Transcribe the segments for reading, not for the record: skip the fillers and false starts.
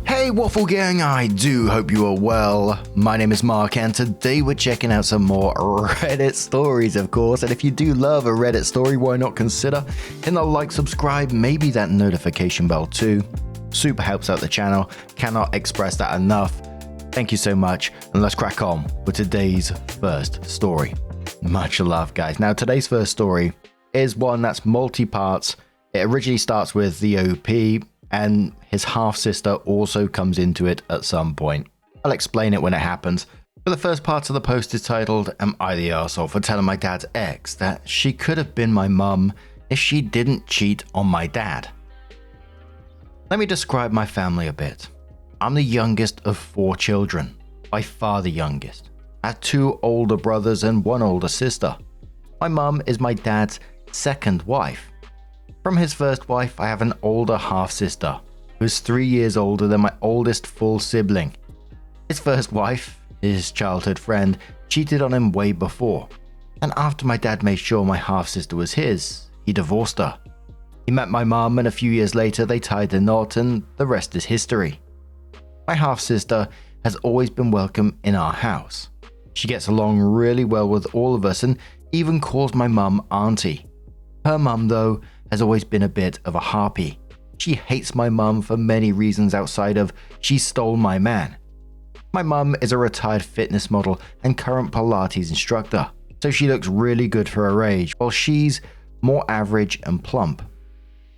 Hey Waffle Gang, I do hope you are well. My name is Mark and today we're checking out some more Reddit stories, of course. And if you do love a Reddit story, why not consider hitting the like, subscribe, maybe that notification bell too. Super helps out the channel, cannot express that enough. Thank you so much, and let's crack on with today's first story. Much love, guys. Now today's first story is one that's multi-parts. It originally starts with the OP, and his half-sister also comes into it at some point. I'll explain it when it happens. But the first part of the post is titled, "Am I the arsehole for telling my dad's ex that she could have been my mum if she didn't cheat on my dad?" Let me describe my family a bit. I'm the youngest of 4 children, by far the youngest. I have 2 older brothers and 1 older sister. My mum is my dad's second wife. From his first wife, I have an older half-sister, who's 3 years older than my oldest full sibling. His first wife, his childhood friend, cheated on him way before, and after my dad made sure my half-sister was his, he divorced her. He met my mum, and a few years later they tied the knot, and the rest is history. My half-sister has always been welcome in our house. She gets along really well with all of us and even calls my mum auntie. Her mum, though, has always been a bit of a harpy. She hates my mum for many reasons outside of she stole my man. My mum is a retired fitness model and current Pilates instructor, so she looks really good for her age, while she's more average and plump.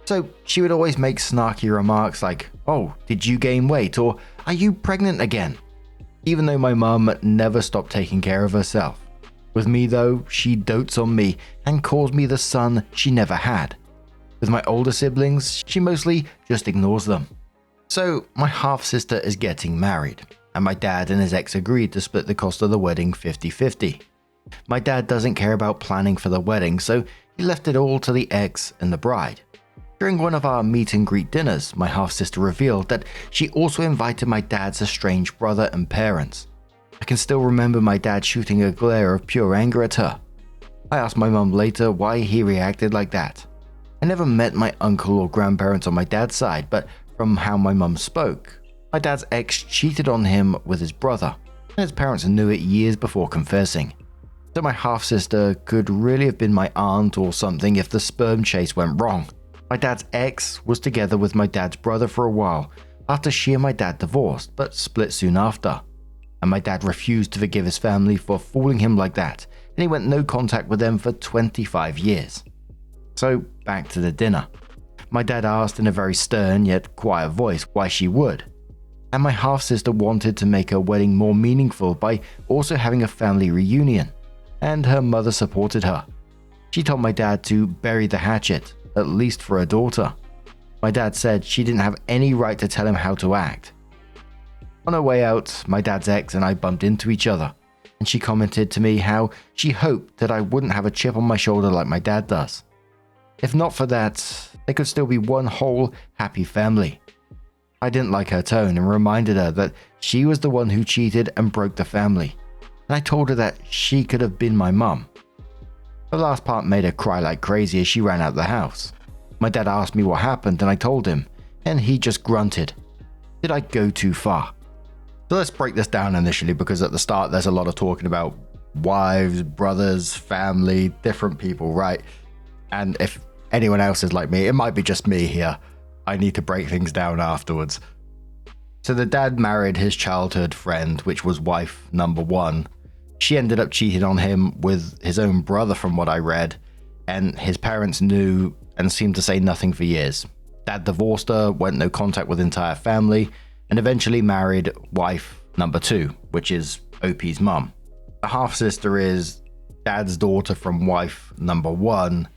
So she would always make snarky remarks like, "Oh, did you gain weight?" or "Are you pregnant again?" Even though my mum never stopped taking care of herself. With me though, she dotes on me and calls me the son she never had. With my older siblings, she mostly just ignores them. So my half-sister is getting married, and my dad and his ex agreed to split the cost of the wedding 50-50. My dad doesn't care about planning for the wedding, so he left it all to the ex and the bride. During one of our meet and greet dinners, my half-sister revealed that she also invited my dad's estranged brother and parents. I can still remember my dad shooting a glare of pure anger at her. I asked my mum later why he reacted like that. I never met my uncle or grandparents on my dad's side, but from how my mum spoke, my dad's ex cheated on him with his brother, and his parents knew it years before confessing. So my half-sister could really have been my aunt or something if the sperm chase went wrong. My dad's ex was together with my dad's brother for a while after she and my dad divorced, but split soon after. And my dad refused to forgive his family for fooling him like that, and he went no contact with them for 25 years. So back to the dinner. My dad asked in a very stern yet quiet voice why she would. And my half-sister wanted to make her wedding more meaningful by also having a family reunion, and her mother supported her. She told my dad to bury the hatchet, at least for her daughter. My dad said she didn't have any right to tell him how to act. On her way out, my dad's ex and I bumped into each other, and she commented to me how she hoped that I wouldn't have a chip on my shoulder like my dad does. If not for that, they could still be one whole happy family. I didn't like her tone and reminded her that she was the one who cheated and broke the family, and I told her that she could have been my mum. The last part made her cry like crazy as she ran out the house. My dad asked me what happened and I told him, and he just grunted. Did I go too far? So let's break this down initially, because at the start there's a lot of talking about wives, brothers, family, different people, right? And if anyone else is like me, it might be just me here. I need to break things down afterwards. So the dad married his childhood friend, which was wife number 1. She ended up cheating on him with his own brother from what I read, and his parents knew and seemed to say nothing for years. Dad divorced her, went no contact with the entire family, and eventually married wife number 2, which is OP's mum. The half-sister is dad's daughter from wife number 1,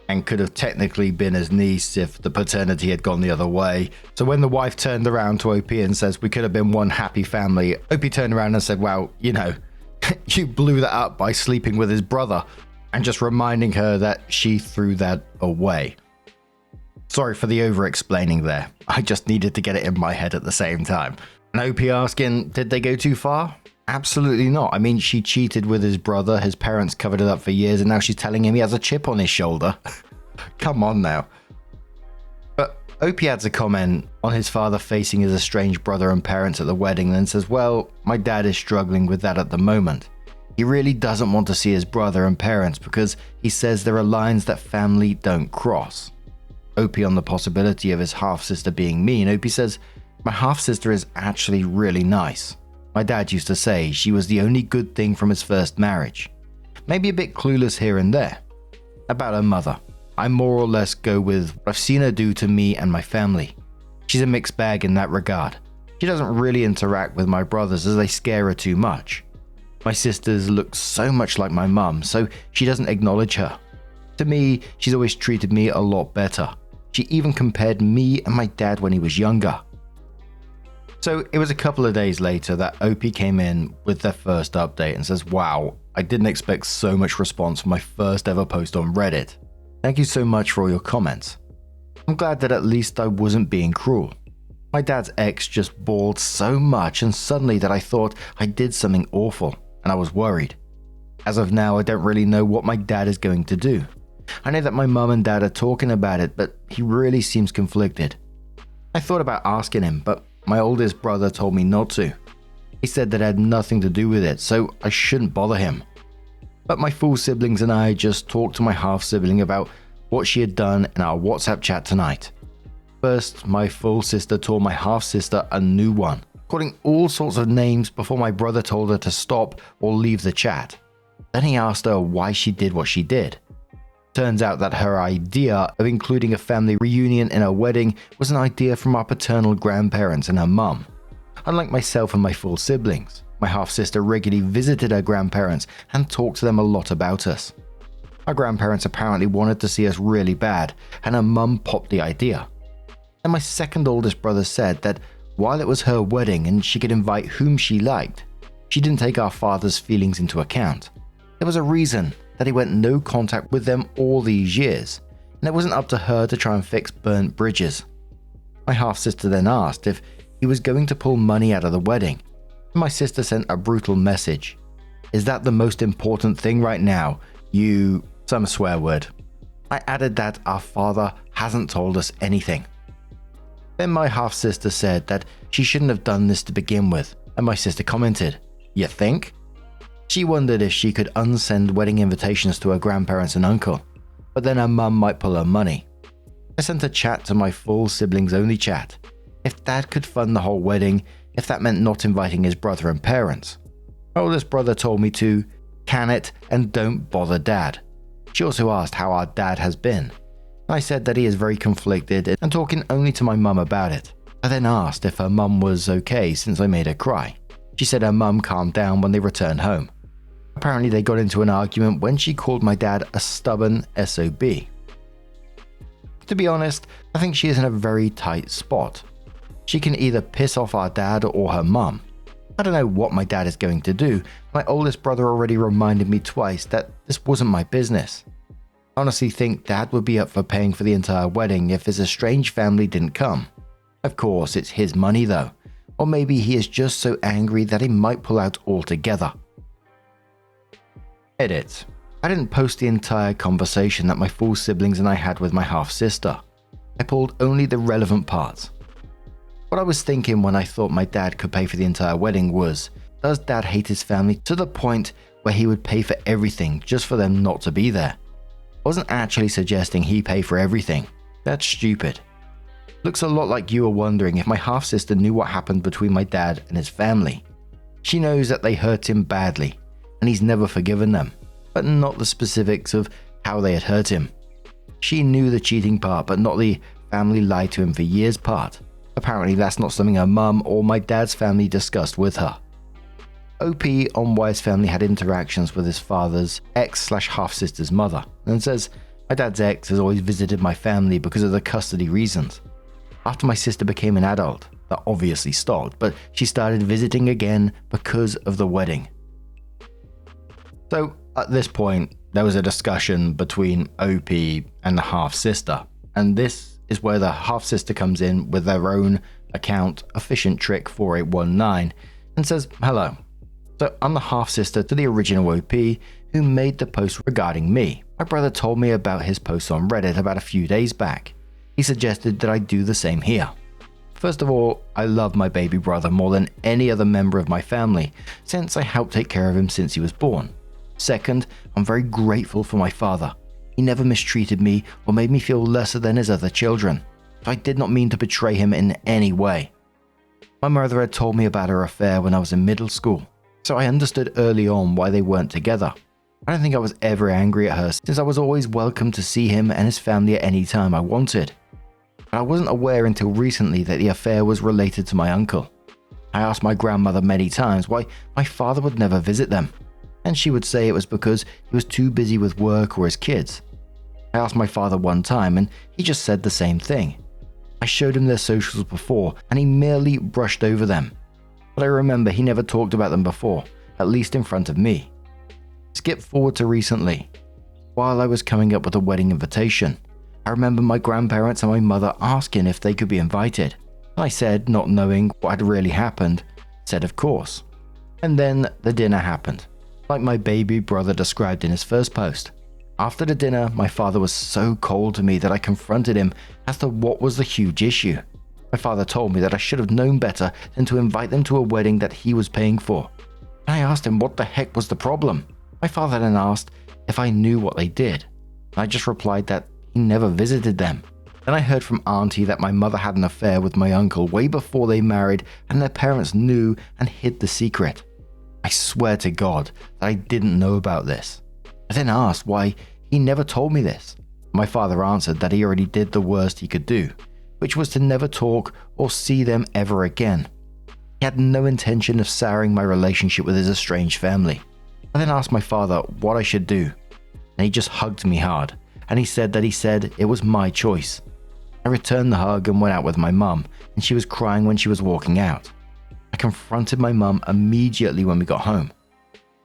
and could have technically been his niece if the paternity had gone the other way. So when the wife turned around to OP and says, "We could have been one happy family," OP turned around and said, "Well, you know, you blew that up by sleeping with his brother," and just reminding her that she threw that away. Sorry for the over-explaining there. I just needed to get it in my head at the same time. And OP asking, did they go too far? Absolutely not. I mean, she cheated with his brother, his parents covered it up for years, and now she's telling him he has a chip on his shoulder. Come on now. But Opie adds a comment on his father facing his estranged brother and parents at the wedding, then says, well, my dad is struggling with that at the moment. He really doesn't want to see his brother and parents because he says there are lines that family don't cross. Opie on the possibility of his half-sister being mean, Opie says, my half-sister is actually really nice. My dad used to say she was the only good thing from his first marriage. Maybe a bit clueless here and there. About her mother, I more or less go with what I've seen her do to me and my family. She's a mixed bag in that regard. She doesn't really interact with my brothers as they scare her too much. My sisters look so much like my mum, so she doesn't acknowledge her. To me, she's always treated me a lot better. She even compared me and my dad when he was younger. So it was a couple of days later that Opie came in with their first update and says, wow, I didn't expect so much response for my first ever post on Reddit. Thank you so much for all your comments. I'm glad that at least I wasn't being cruel. My dad's ex just bawled so much and suddenly that I thought I did something awful and I was worried. As of now, I don't really know what my dad is going to do. I know that my mum and dad are talking about it, but he really seems conflicted. I thought about asking him, but my oldest brother told me not to. He said that it had nothing to do with it, so I shouldn't bother him. But my full siblings and I just talked to my half-sibling about what she had done in our WhatsApp chat tonight. First, my full sister told my half-sister a new one, calling all sorts of names before my brother told her to stop or leave the chat. Then he asked her why she did what she did. Turns out that her idea of including a family reunion in her wedding was an idea from our paternal grandparents and her mum. Unlike myself and my full siblings, my half-sister regularly visited her grandparents and talked to them a lot about us. Our grandparents apparently wanted to see us really bad, and her mum popped the idea. And my second oldest brother said that while it was her wedding and she could invite whom she liked, she didn't take our father's feelings into account. There was a reason that he went no contact with them all these years, and it wasn't up to her to try and fix burnt bridges. My half-sister then asked if he was going to pull money out of the wedding, and my sister sent a brutal message. Is that the most important thing right now? Some swear word. I added that our father hasn't told us anything. Then my half-sister said that she shouldn't have done this to begin with, and my sister commented, "You think?" She wondered if she could unsend wedding invitations to her grandparents and uncle, but then her mum might pull her money. I sent a chat to my full siblings only chat. If dad could fund the whole wedding, if that meant not inviting his brother and parents. My oldest brother told me to can it and don't bother dad. She also asked how our dad has been. I said that he is very conflicted and talking only to my mum about it. I then asked if her mum was okay since I made her cry. She said her mum calmed down when they returned home. Apparently they got into an argument when she called my dad a stubborn SOB. To be honest, I think she is in a very tight spot. She can either piss off our dad or her mum. I don't know what my dad is going to do. My oldest brother already reminded me twice that this wasn't my business. I honestly think dad would be up for paying for the entire wedding if his estranged family didn't come. Of course, it's his money though. Or maybe he is just so angry that he might pull out altogether. Edit. I didn't post the entire conversation that my full siblings and I had with my half-sister. I pulled only the relevant parts. What I was thinking when I thought my dad could pay for the entire wedding was, does dad hate his family to the point where he would pay for everything just for them not to be there? I wasn't actually suggesting he pay for everything. That's stupid. Looks a lot like you were wondering if my half-sister knew what happened between my dad and his family. She knows that they hurt him badly, and he's never forgiven them, but not the specifics of how they had hurt him. She knew the cheating part, but not the family lied to him for years part. Apparently that's not something her mum or my dad's family discussed with her. OP on why his family had interactions with his father's ex/half-sister's mother, and says, my dad's ex has always visited my family because of the custody reasons. After my sister became an adult, that obviously stopped, but she started visiting again because of the wedding. So at this point, there was a discussion between OP and the half-sister, and this is where the half-sister comes in with their own account, Efficient Trick 4819, and says, hello. So I'm the half-sister to the original OP who made the post regarding me. My brother told me about his post on Reddit about a few days back. He suggested that I do the same here. First of all, I love my baby brother more than any other member of my family, since I helped take care of him since he was born. Second, I'm very grateful for my father. He never mistreated me or made me feel lesser than his other children. I did not mean to betray him in any way. My mother had told me about her affair when I was in middle school, so I understood early on why they weren't together. I don't think I was ever angry at her, since I was always welcome to see him and his family at any time I wanted. But I wasn't aware until recently that the affair was related to my uncle. I asked my grandmother many times why my father would never visit them, and she would say it was because he was too busy with work or his kids. I asked my father one time and he just said the same thing. I showed him their socials before and he merely brushed over them. But I remember he never talked about them before, at least in front of me. Skip forward to recently. While I was coming up with a wedding invitation, I remember my grandparents and my mother asking if they could be invited. I said, not knowing what had really happened, said of course. And then the dinner happened, like my baby brother described in his first post. After the dinner, my father was so cold to me that I confronted him as to what was the huge issue. My father told me that I should have known better than to invite them to a wedding that he was paying for. And I asked him what the heck was the problem. My father then asked if I knew what they did. I just replied that he never visited them. Then I heard from Auntie that my mother had an affair with my uncle way before they married and their parents knew and hid the secret. I swear to God that I didn't know about this. I then asked why he never told me this. My father answered that he already did the worst he could do, which was to never talk or see them ever again. He had no intention of souring my relationship with his estranged family. I then asked my father what I should do, and he just hugged me hard, and he said it was my choice. I returned the hug and went out with my mum, and she was crying when she was walking out. I confronted my mum immediately when we got home.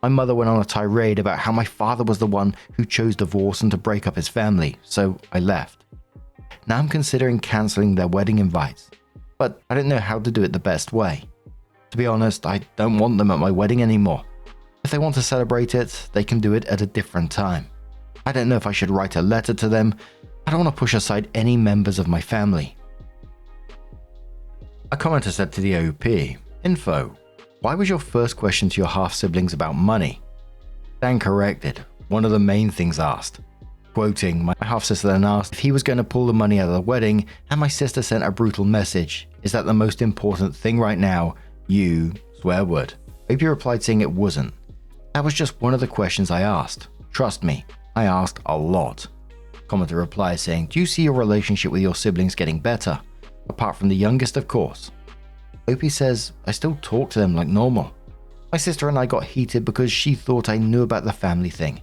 My mother went on a tirade about how my father was the one who chose divorce and to break up his family, so I left. Now I'm considering cancelling their wedding invites, but I don't know how to do it the best way. To be honest, I don't want them at my wedding anymore. If they want to celebrate it, they can do it at a different time. I don't know if I should write a letter to them. I don't want to push aside any members of my family. A commenter said to the OP, info. Why was your first question to your half-siblings about money? Dan corrected, one of the main things asked. Quoting, my half-sister then asked if he was going to pull the money out of the wedding, and my sister sent a brutal message. Is that the most important thing right now? You, swear word. OP replied saying it wasn't. That was just one of the questions I asked. Trust me, I asked a lot. Commenter replied saying, do you see your relationship with your siblings getting better? Apart from the youngest, of course. OP says, I still talk to them like normal. My sister and I got heated because she thought I knew about the family thing.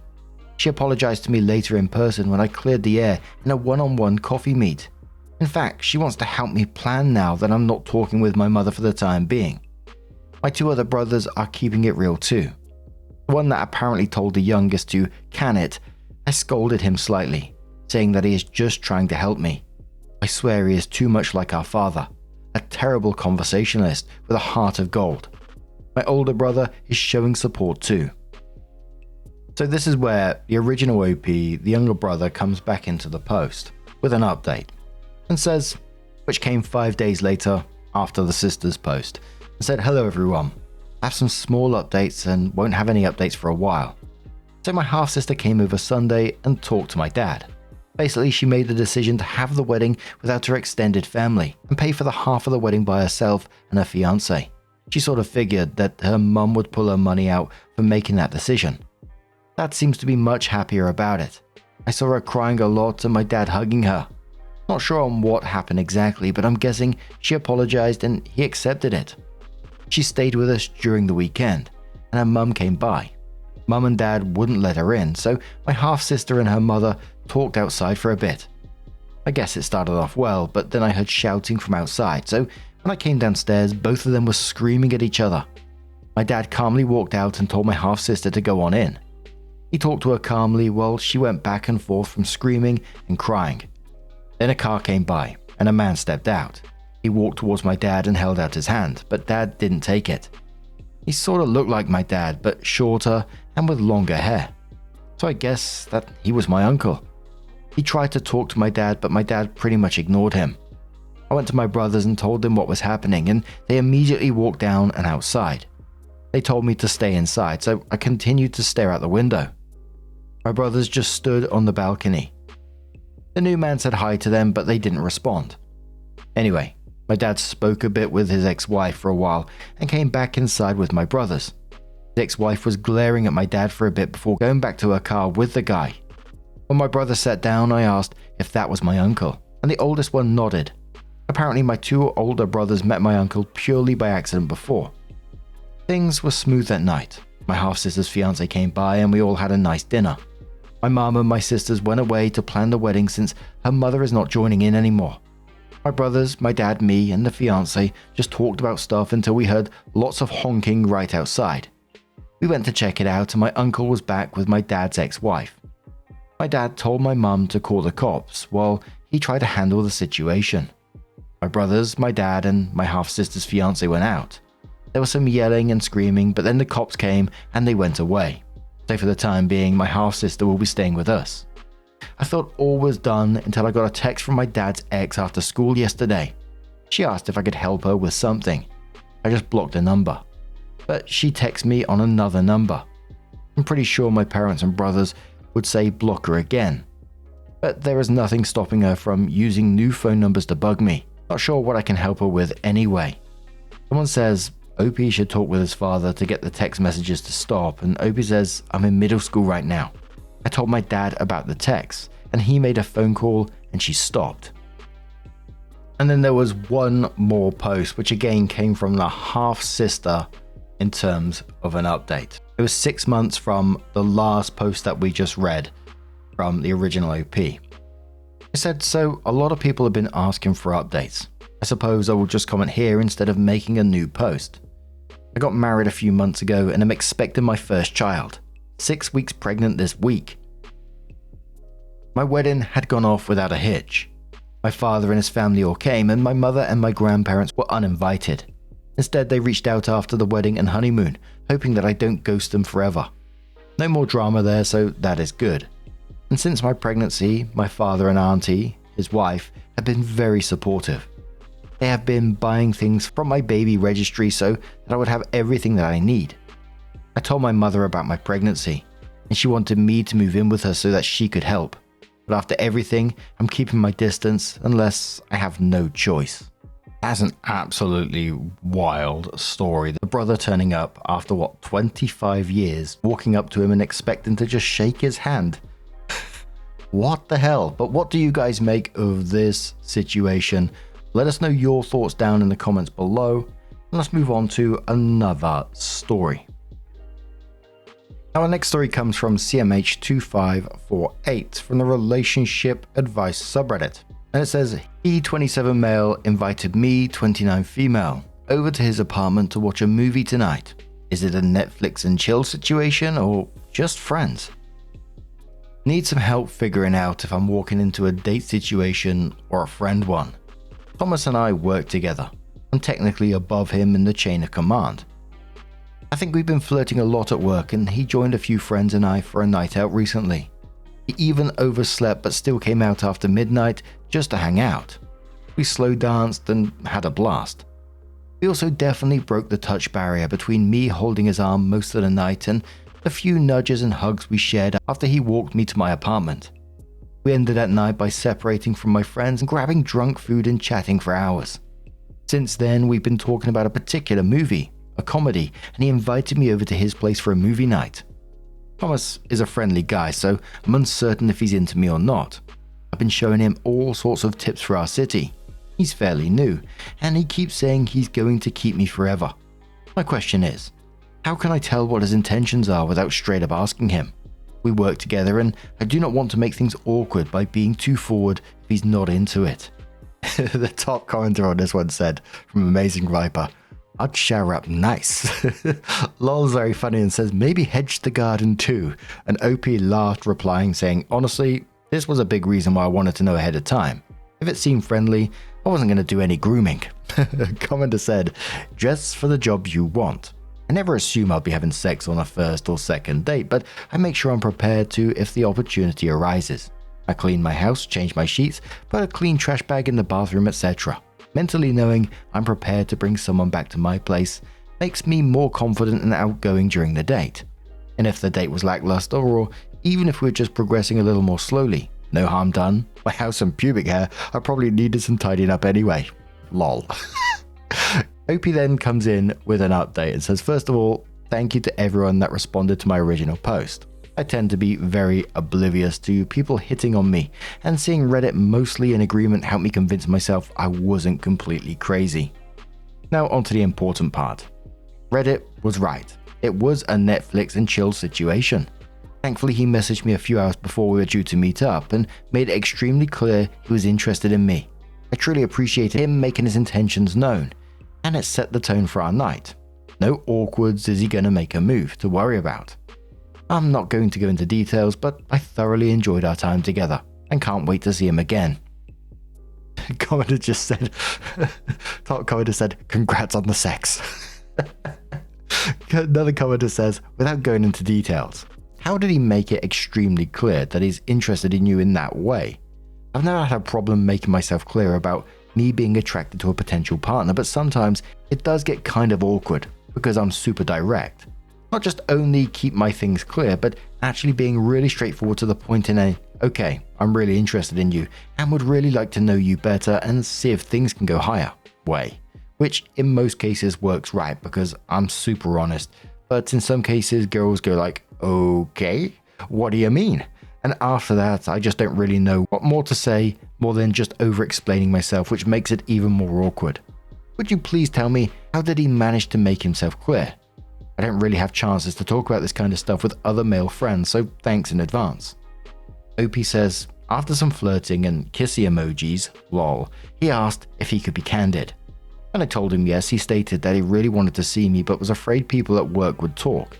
She apologized to me later in person when I cleared the air in a one-on-one coffee meet. In fact, she wants to help me plan now that I'm not talking with my mother for the time being. My two other brothers are keeping it real too. The one that apparently told the youngest to can it, I scolded him slightly, saying that he is just trying to help me. I swear he is too much like our father. A terrible conversationalist with a heart of gold. My older brother is showing support too. So this is where the original OP, the younger brother, comes back into the post with an update and says, which came 5 days later after the sister's post, and said, hello everyone, I have some small updates and won't have any updates for a while. So my half-sister came over Sunday and talked to my dad. Basically, she made the decision to have the wedding without her extended family and pay for the half of the wedding by herself and her fiancé. She sort of figured that her mum would pull her money out for making that decision. Dad seems to be much happier about it. I saw her crying a lot and my dad hugging her. Not sure on what happened exactly, but I'm guessing she apologized and he accepted it. She stayed with us during the weekend and her mum came by. Mum and dad wouldn't let her in, so my half-sister and her mother talked outside for a bit. I guess it started off well, but then I heard shouting from outside, so when I came downstairs, both of them were screaming at each other. My dad calmly walked out and told my half-sister to go on in. He talked to her calmly while she went back and forth from screaming and crying. Then a car came by, and a man stepped out. He walked towards my dad and held out his hand, but Dad didn't take it. He sort of looked like my dad, but shorter and with longer hair. So I guess that he was my uncle. He tried to talk to my dad, but my dad pretty much ignored him. I went to my brothers and told them what was happening, and they immediately walked down and outside. They told me to stay inside, so I continued to stare out the window. My brothers just stood on the balcony. The new man said hi to them, but they didn't respond. Anyway, my dad spoke a bit with his ex-wife for a while and came back inside with my brothers. The ex-wife was glaring at my dad for a bit before going back to her car with the guy. When my brother sat down, I asked if that was my uncle, and the oldest one nodded. Apparently, my two older brothers met my uncle purely by accident before. Things were smooth that night. My half-sister's fiance came by and we all had a nice dinner. My mom and my sisters went away to plan the wedding since her mother is not joining in anymore. My brothers, my dad, me, and the fiance just talked about stuff until we heard lots of honking right outside. We went to check it out and my uncle was back with my dad's ex-wife. My dad told my mum to call the cops while he tried to handle the situation. My brothers, my dad, and my half-sister's fiance went out. There was some yelling and screaming, but then the cops came and they went away. So for the time being, my half-sister will be staying with us. I thought all was done until I got a text from my dad's ex after school yesterday. She asked if I could help her with something. I just blocked the number. But she texted me on another number. I'm pretty sure my parents and brothers would say block her again. But there is nothing stopping her from using new phone numbers to bug me. Not sure what I can help her with anyway. Someone says Opie should talk with his father to get the text messages to stop, and Opie says I'm in middle school right now. I told my dad about the text, and he made a phone call and she stopped. And then there was one more post, which again came from the half-sister in terms of an update. It was 6 months from the last post that we just read from the original OP. I said, so a lot of people have been asking for updates. I suppose I will just comment here instead of making a new post. I got married a few months ago and I'm expecting my first child. 6 weeks pregnant this week. My wedding had gone off without a hitch. My father and his family all came and my mother and my grandparents were uninvited. Instead, they reached out after the wedding and honeymoon, hoping that I don't ghost them forever. No more drama there, so that is good. And since my pregnancy, my father and auntie, his wife, have been very supportive. They have been buying things from my baby registry so that I would have everything that I need. I told my mother about my pregnancy, and she wanted me to move in with her so that she could help. But after everything, I'm keeping my distance unless I have no choice. That's an absolutely wild story. The brother turning up after 25 years, walking up to him and expecting to just shake his hand. What the hell? But what do you guys make of this situation? Let us know your thoughts down in the comments below. And let's move on to another story. Our next story comes from CMH2548 from the Relationship Advice subreddit. And it says, he 27 male invited me 29 female over to his apartment to watch a movie tonight. Is it a Netflix and chill situation or just friends? Need some help figuring out if I'm walking into a date situation or a friend one. Thomas and I work together. I'm technically above him in the chain of command. I think we've been flirting a lot at work and he joined a few friends and I for a night out recently. He even overslept but still came out after midnight just to hang out. We slow danced and had a blast. We also definitely broke the touch barrier between me holding his arm most of the night and the few nudges and hugs we shared after he walked me to my apartment. We ended that night by separating from my friends and grabbing drunk food and chatting for hours. Since then, we've been talking about a particular movie, a comedy, and he invited me over to his place for a movie night. Thomas is a friendly guy, so I'm uncertain if he's into me or not. I've been showing him all sorts of tips for our city. He's fairly new, and he keeps saying he's going to keep me forever. My question is, how can I tell what his intentions are without straight up asking him? We work together and I do not want to make things awkward by being too forward if he's not into it. The top commenter on this one said, from Amazing Viper, I'd shower up nice. Lol's very funny and says, maybe hedge the garden too. And OP laughed, replying, saying, honestly, this was a big reason why I wanted to know ahead of time. If it seemed friendly, I wasn't going to do any grooming. Commenter said, dress for the job you want. I never assume I'll be having sex on a first or second date, but I make sure I'm prepared to if the opportunity arises. I clean my house, change my sheets, put a clean trash bag in the bathroom, etc. Mentally knowing I'm prepared to bring someone back to my place makes me more confident and outgoing during the date. And if the date was lackluster, or even if we were just progressing a little more slowly, no harm done. My house and pubic hair I probably needed some tidying up anyway. Lol. Opie then comes in with an update and says, first of all, thank you to everyone that responded to my original post. I tend to be very oblivious to people hitting on me, and seeing Reddit mostly in agreement helped me convince myself I wasn't completely crazy. Now onto the important part. Reddit was right. It was a Netflix and chill situation. Thankfully, he messaged me a few hours before we were due to meet up and made it extremely clear he was interested in me. I truly appreciated him making his intentions known, and it set the tone for our night. No awkwards is he gonna make a move to worry about. I'm not going to go into details, but I thoroughly enjoyed our time together and can't wait to see him again. Commenter just said, top commenter said, congrats on the sex. Another commenter says, without going into details, how did he make it extremely clear that he's interested in you in that way? I've never had a problem making myself clear about me being attracted to a potential partner, but sometimes it does get kind of awkward because I'm super direct. Not just only keep my things clear, but actually being really straightforward to the point in a, okay, I'm really interested in you and would really like to know you better and see if things can go higher way. Which in most cases works right because I'm super honest, but in some cases girls go like, okay, what do you mean? And after that, I just don't really know what more to say more than just over explaining myself, which makes it even more awkward. Would you please tell me, how did he manage to make himself clear? I don't really have chances to talk about this kind of stuff with other male friends, so thanks in advance. Opie says, after some flirting and kissy emojis, lol, he asked if he could be candid. When I told him yes, he stated that he really wanted to see me but was afraid people at work would talk.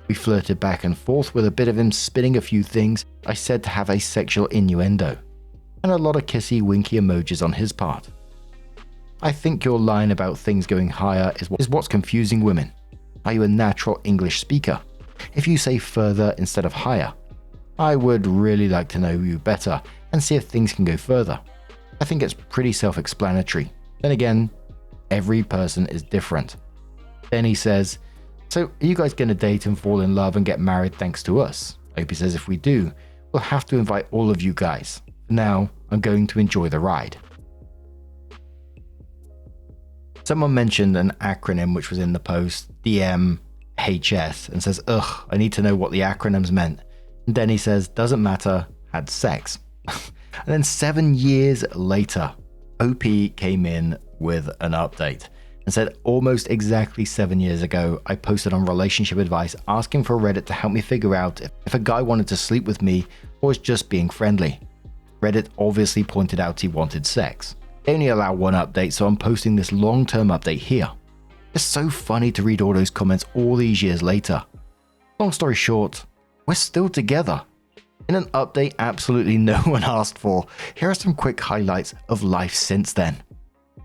We flirted back and forth with a bit of him spinning a few things I said to have a sexual innuendo, and a lot of kissy winky emojis on his part. I think your line about things going higher is what's confusing women. Are you a natural English speaker? If you say further instead of higher, I would really like to know you better and see if things can go further. I think it's pretty self-explanatory. Then again, every person is different. Then he says, so are you guys going to date and fall in love and get married thanks to us? Opie says if we do, we'll have to invite all of you guys. For now, I'm going to enjoy the ride. Someone mentioned an acronym which was in the post, DMHS, and says, ugh, I need to know what the acronyms meant. And then he says, doesn't matter, had sex. And then 7 years later, OP came in with an update and said, almost exactly 7 years ago, I posted on relationship advice asking for Reddit to help me figure out if a guy wanted to sleep with me or was just being friendly. Reddit obviously pointed out he wanted sex. They only allow one update, so I'm posting this long-term update here. It's so funny to read all those comments all these years later. Long story short, we're still together. In an update absolutely no one asked for, here are some quick highlights of life since then.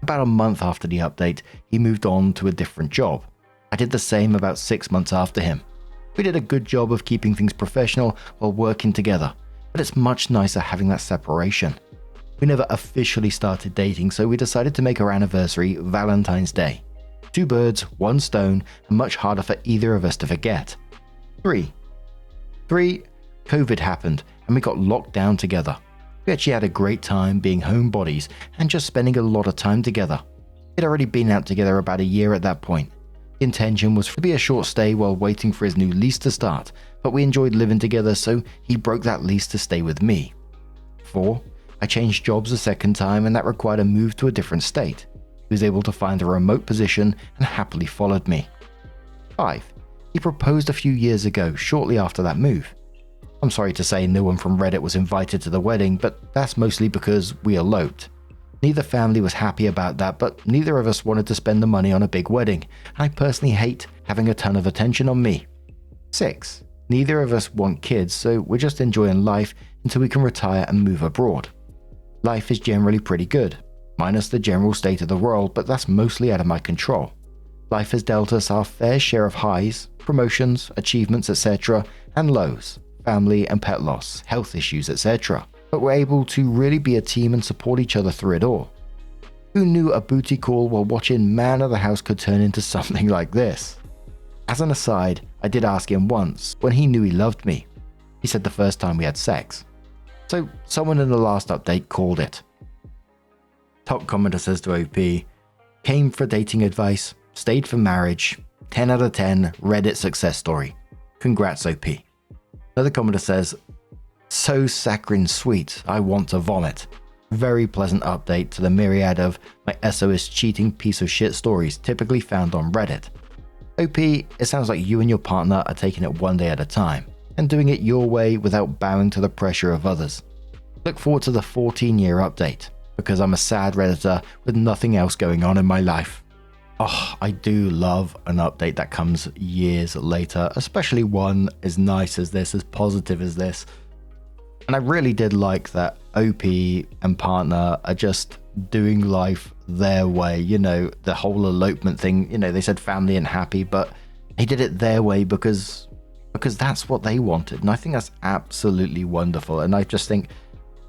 About a month after the update, he moved on to a different job. I did the same about 6 months after him. We did a good job of keeping things professional while working together, but it's much nicer having that separation. We never officially started dating, so we decided to make our anniversary Valentine's Day. 2 birds, 1 stone, and much harder for either of us to forget. 3. COVID happened and we got locked down together. We actually had a great time being homebodies and just spending a lot of time together. We'd already been out together about a year at that point. The intention was to be a short stay while waiting for his new lease to start, but we enjoyed living together, so he broke that lease to stay with me. 4. I changed jobs a second time and that required a move to a different state. He was able to find a remote position and happily followed me. 5. He proposed a few years ago, shortly after that move. I'm sorry to say no one from Reddit was invited to the wedding, but that's mostly because we eloped. Neither family was happy about that, but neither of us wanted to spend the money on a big wedding, and I personally hate having a ton of attention on me. 6. Neither of us want kids, so we're just enjoying life until we can retire and move abroad. Life is generally pretty good, minus the general state of the world, but that's mostly out of my control. Life has dealt us our fair share of highs, promotions, achievements, etc., and lows, family and pet loss, health issues, etc. but were able to really be a team and support each other through it all. Who knew a booty call while watching Man of the House could turn into something like this? As an aside, I did ask him once when he knew he loved me. He said the first time we had sex. So someone in the last update called it. Top commenter says to OP, came for dating advice, stayed for marriage, 10 out of 10 Reddit success story. Congrats OP. Another commenter says, so saccharine sweet, I want to vomit. Very pleasant update to the myriad of my SOS cheating piece of shit stories typically found on Reddit. OP, it sounds like you and your partner are taking it one day at a time and doing it your way without bowing to the pressure of others. Look forward to the 14-year update, because I'm a sad Redditor with nothing else going on in my life. Oh, I do love an update that comes years later, especially one as nice as this, as positive as this. And I really did like that OP and partner are just doing life their way. You know, the whole elopement thing, you know, they said family and happy, but they did it their way because that's what they wanted. And I think that's absolutely wonderful. And I just think,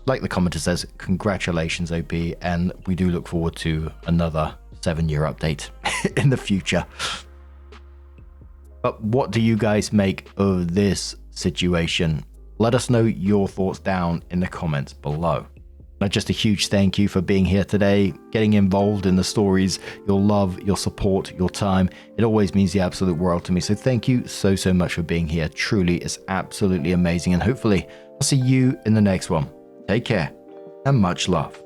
like the commenter says, congratulations OP, and we do look forward to another 7-year update in the future. But what do you guys make of this situation? Let us know your thoughts down in the comments below. And just a huge thank you for being here today, getting involved in the stories, your love, your support, your time. It always means the absolute world to me. So thank you so much for being here. Truly, it's absolutely amazing. And hopefully I'll see you in the next one. Take care and much love.